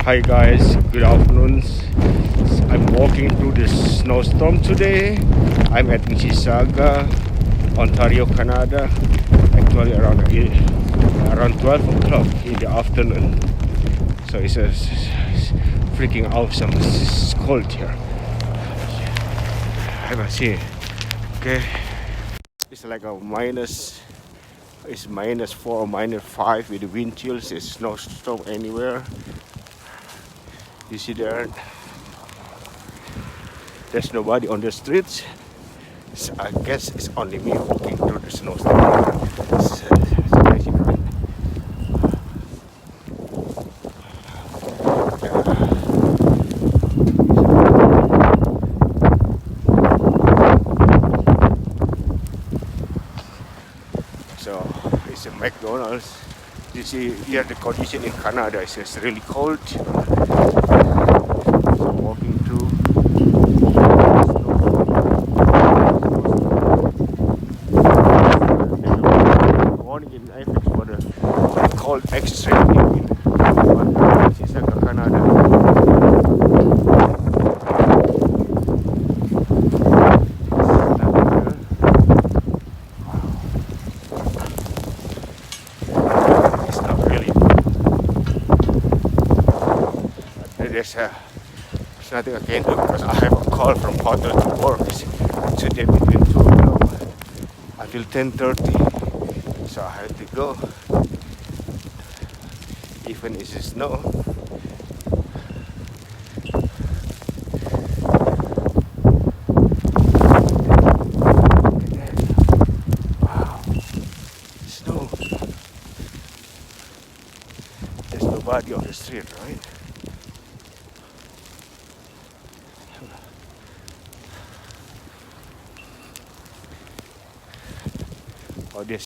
Hi guys, good afternoon. I'm walking through the snowstorm today. I'm at Mississauga, Ontario, Canada. Actually around 12 o'clock in the afternoon. So it's freaking awesome. It's cold here. I can see. Okay, it's like a minus. It's -4 or -5 with the wind chills. There's snowstorm anywhere. You see there? There's nobody on the streets. So I guess it's only me walking through the snowstorm. It's crazy, right? So it's a McDonald's. You see here the condition in Canada is just really cold. So walking through. Warning in effect for the cold extreme in Mississauga, Canada. It's not really. There's nothing I can do because I have a call from hotel to work. It's today between 2 o'clock until 10:30. So I have to go. Even if it's snow. Wow. Snow. There's nobody on the street, right? Oh, there's